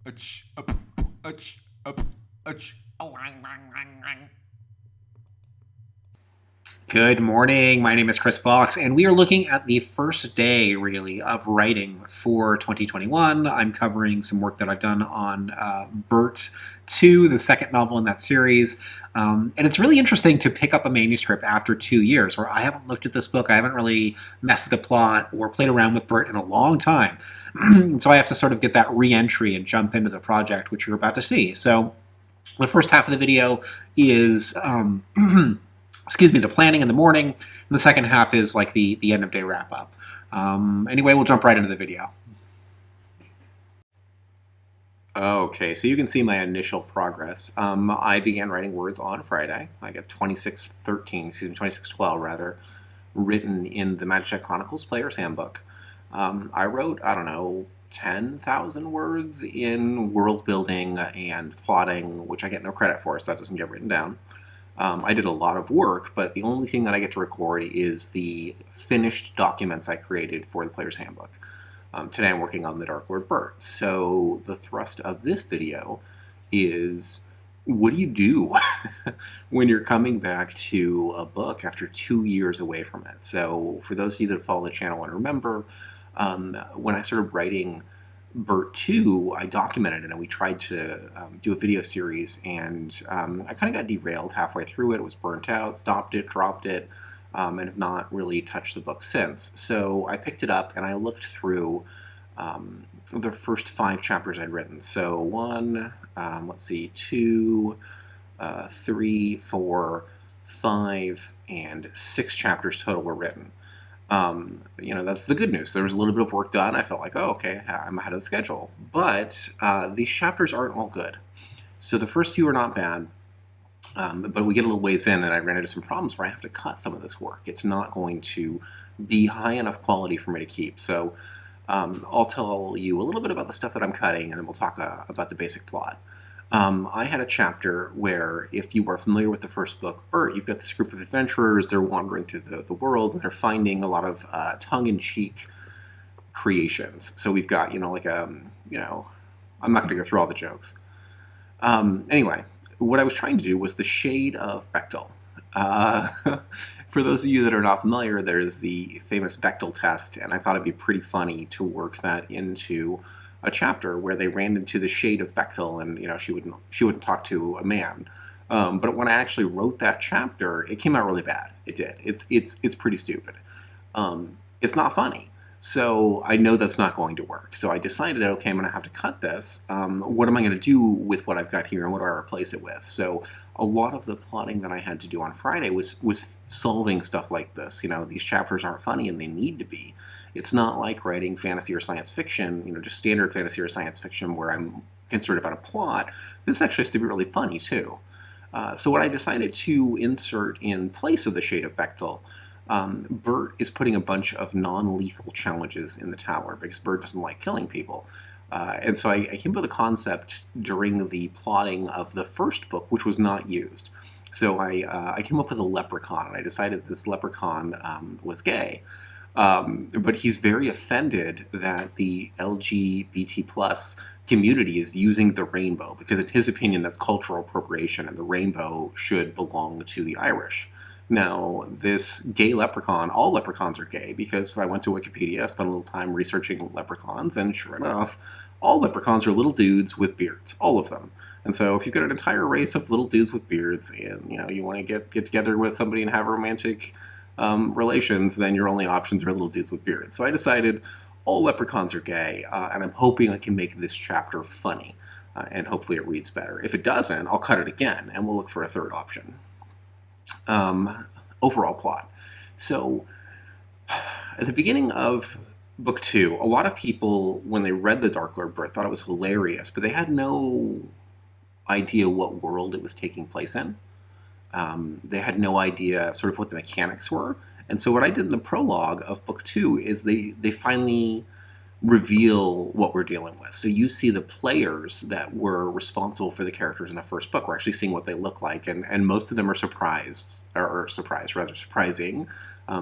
Ach, up, ach, up, ach. Oh, wang, wang, wang, wang. Good morning. My name is Chris Fox, and we are looking at the first day, really, of writing for 2021. I'm covering some work that I've done on Bert 2, the second novel in that series. And it's really interesting to pick up a manuscript after 2 years, where I haven't looked at this book, I haven't really messed with the plot or played around with Bert in a long time. So I have to sort of get that re-entry and jump into the project, which you're about to see. So the first half of the video is excuse me, the planning in the morning, and the second half is like the end of day wrap up. Anyway, we'll jump right into the video. Okay, so you can see my initial progress. I began writing words on Friday. I got 2612 rather, written in the Magic Chronicles Player's Handbook. I wrote, I don't know, 10,000 words in world building and plotting, which I get no credit for, so that doesn't get written down. I did a lot of work, but the only thing that I get to record is the finished documents I created for the Player's Handbook. Today I'm working on the Dark Lord Bert. So the thrust of this video is, what do you do when you're coming back to a book after 2 years away from it? So for those of you that follow the channel and remember, when I started writing Bert 2, I documented it and we tried to do a video series, and I kind of got derailed halfway through it. It was burnt out, stopped it, dropped it, and have not really touched the book since. So I picked it up and I looked through the first 5 chapters I'd written. So 1, let's see, 2, 3, 4, 5, and 6 chapters total were written. That's the good news. There was a little bit of work done. I felt like, oh, okay, I'm ahead of the schedule. But these chapters aren't all good. So the first few are not bad, but we get a little ways in, and I ran into some problems where I have to cut some of this work. It's not going to be high enough quality for me to keep. So I'll tell you a little bit about the stuff that I'm cutting, and then we'll talk about the basic plot. I had a chapter where, if you are familiar with the first book, Bert, you've got this group of adventurers, they're wandering through the world, and they're finding a lot of tongue-in-cheek creations. So we've got, I'm not going to go through all the jokes. Anyway, what I was trying to do was the shade of Bechdel. For those of you that are not familiar, there's the famous Bechdel test, and I thought it'd be pretty funny to work that into a chapter where they ran into the shade of Bechdel, and she wouldn't talk to a man. But when I actually wrote that chapter, it came out really bad. It did. It's pretty stupid. It's not funny. So I know that's not going to work. So I decided, okay, I'm going to have to cut this. What am I going to do with what I've got here, and what do I replace it with? So a lot of the plotting that I had to do on Friday was solving stuff like this. These chapters aren't funny, and they need to be. It's not like writing fantasy or science fiction, just standard fantasy or science fiction where I'm concerned about a plot. This actually has to be really funny, too. So what I decided to insert in place of the shade of Bechdel, Bert is putting a bunch of non-lethal challenges in the tower because Bert doesn't like killing people. And so I came up with a concept during the plotting of the first book, which was not used. So I came up with a leprechaun, and I decided this leprechaun was gay. But he's very offended that the LGBT plus community is using the rainbow, because in his opinion that's cultural appropriation, and the rainbow should belong to the Irish. Now, this gay leprechaun, all leprechauns are gay, because I went to Wikipedia, spent a little time researching leprechauns, and sure enough, all leprechauns are little dudes with beards, all of them. And so if you've got an entire race of little dudes with beards, and you want to get together with somebody and have romantic relations, then your only options are little dudes with beards. So I decided all leprechauns are gay, and I'm hoping I can make this chapter funny, and hopefully it reads better. If it doesn't, I'll cut it again, and we'll look for a third option. Overall plot. So at the beginning of book 2, a lot of people, when they read The Dark Lord Bert, thought it was hilarious, but they had no idea what world it was taking place in. They had no idea sort of what the mechanics were. And so what I did in the prologue of book 2 is they finally reveal what we're dealing with. So you see the players that were responsible for the characters in the first book. We're actually seeing what they look like, and most of them are rather surprising.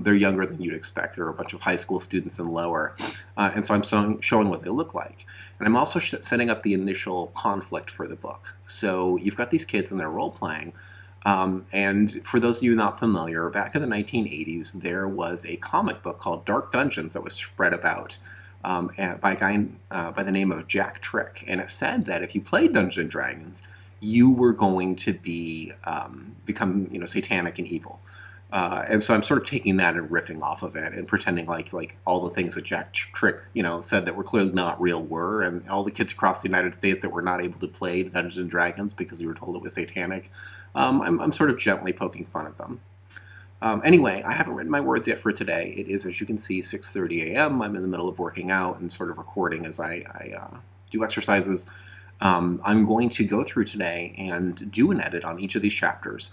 They're younger than you'd expect. They're a bunch of high school students and lower, and so I'm showing what they look like. And I'm also setting up the initial conflict for the book. So you've got these kids and they're role-playing. And for those of you not familiar, back in the 1980s, there was a comic book called Dark Dungeons that was spread about by a guy by the name of Jack Trick. And it said that if you played Dungeons and Dragons, you were going to become satanic and evil. And so I'm sort of taking that and riffing off of it and pretending like all the things that Jack Trick said that were clearly not real were, and all the kids across the United States that were not able to play Dungeons and Dragons because we were told it was satanic. I'm sort of gently poking fun at them. Anyway, I haven't written my words yet for today. It is, as you can see, 6:30 a.m. I'm in the middle of working out and sort of recording as I do exercises. I'm going to go through today and do an edit on each of these chapters,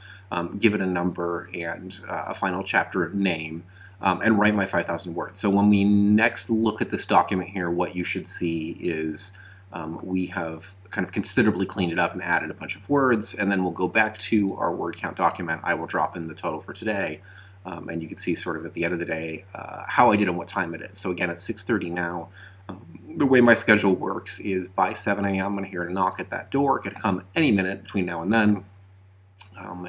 give it a number and a final chapter name, and write my 5,000 words. So when we next look at this document here, what you should see is we have kind of considerably cleaned it up and added a bunch of words, and then we'll go back to our word count document. I will drop in the total for today, and you can see sort of at the end of the day how I did and what time it is. So again, it's 6:30 now. The way my schedule works is by 7 a.m. I'm going to hear a knock at that door. It could come any minute between now and then,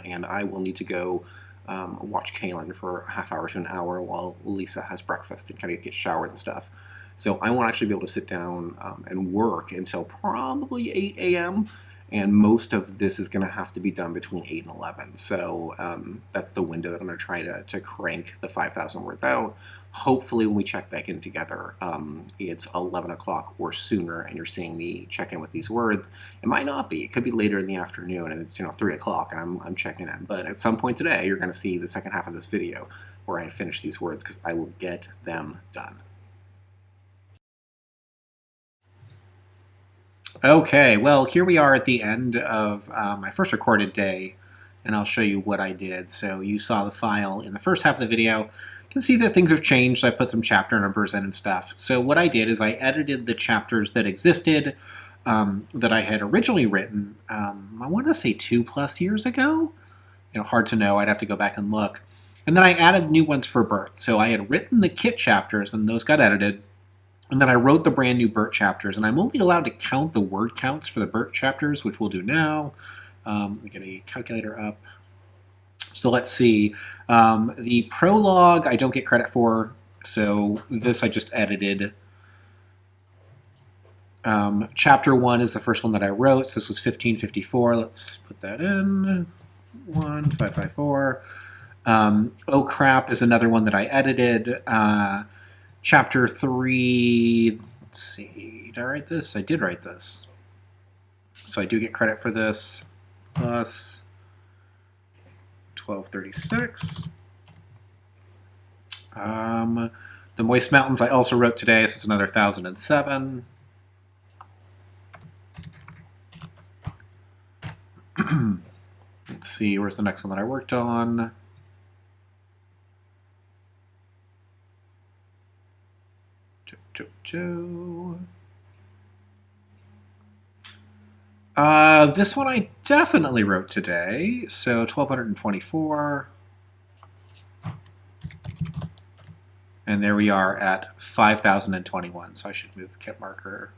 and I will need to go watch Kaylin for a half hour to an hour while Lisa has breakfast and kind of get showered and stuff. So I won't actually be able to sit down and work until probably 8 a.m., and most of this is going to have to be done between 8 and 11. So that's the window that I'm going to try to crank the 5,000 words out. Hopefully when we check back in together, it's 11 o'clock or sooner, and you're seeing me check in with these words. It might not be. It could be later in the afternoon, and it's 3 o'clock, and I'm checking in. But at some point today, you're going to see the second half of this video where I finish these words, because I will get them done. Okay, well, here we are at the end of my first recorded day, and I'll show you what I did. So you saw the file in the first half of the video. You can see that things have changed. So I put some chapter numbers in and stuff. So what I did is I edited the chapters that existed that I had originally written, I want to say 2+ years ago. Hard to know. I'd have to go back and look. And then I added new ones for Bert. So I had written the Kit chapters, and those got edited. And then I wrote the brand new Bert chapters, and I'm only allowed to count the word counts for the Bert chapters, which we'll do now. Let me get a calculator up. So let's see. The prologue I don't get credit for, so this I just edited. Chapter 1 is the first one that I wrote, so this was 1554. Let's put that in. 1554. Oh Crap is another one that I edited. Chapter 3, let's see, did I write this? I did write this. So I do get credit for this, plus 1236. The Moist Mountains I also wrote today, so it's another 1007. Let's see, where's the next one that I worked on? This one I definitely wrote today, so 1224. And there we are at 5021, so I should move the kit marker.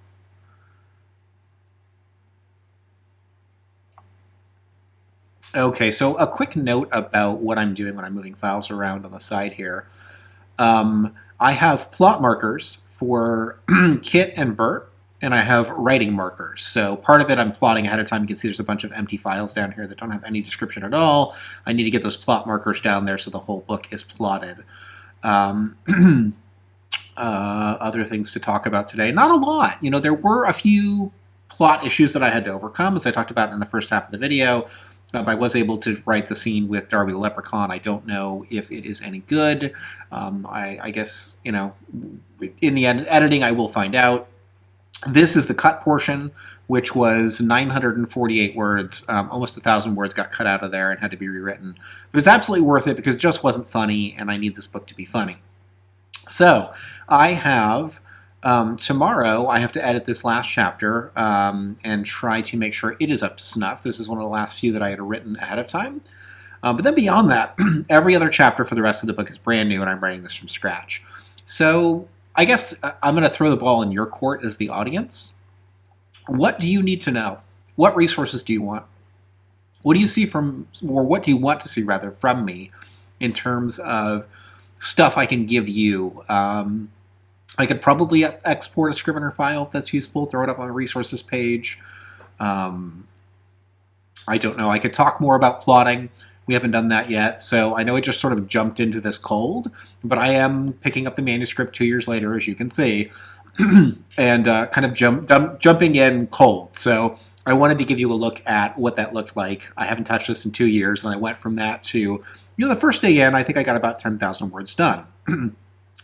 Okay, so a quick note about what I'm doing when I'm moving files around on the side here. I have plot markers for Kit and Bert, and I have writing markers. So part of it I'm plotting ahead of time. You can see there's a bunch of empty files down here that don't have any description at all. I need to get those plot markers down there so the whole book is plotted. Other things to talk about today. Not a lot. There were a few plot issues that I had to overcome, as I talked about in the first half of the video. I was able to write the scene with Darby the Leprechaun. I don't know if it is any good. I guess, in the end, editing, I will find out. This is the cut portion, which was 948 words. Almost 1,000 words got cut out of there and had to be rewritten. But it was absolutely worth it because it just wasn't funny, and I need this book to be funny. So I have Tomorrow, I have to edit this last chapter and try to make sure it is up to snuff. This is one of the last few that I had written ahead of time. But then beyond that, every other chapter for the rest of the book is brand new, and I'm writing this from scratch. So I guess I'm going to throw the ball in your court as the audience. What do you need to know? What resources do you want? What do you see from, or what do you want to see rather from me in terms of stuff I can give you? I could probably export a Scrivener file if that's useful, throw it up on a resources page. I don't know. I could talk more about plotting. We haven't done that yet, so I know I just sort of jumped into this cold, but I am picking up the manuscript 2 years later, as you can see, and kind of jumping in cold. So I wanted to give you a look at what that looked like. I haven't touched this in 2 years, and I went from that to, the first day in, I think I got about 10,000 words done.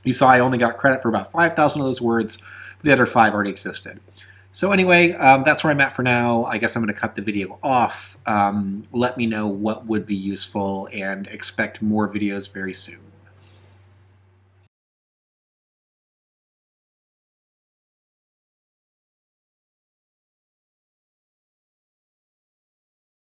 You saw I only got credit for about 5,000 of those words, but the other 5 already existed. So anyway, that's where I'm at for now. I guess I'm going to cut the video off. Let me know what would be useful, and expect more videos very soon.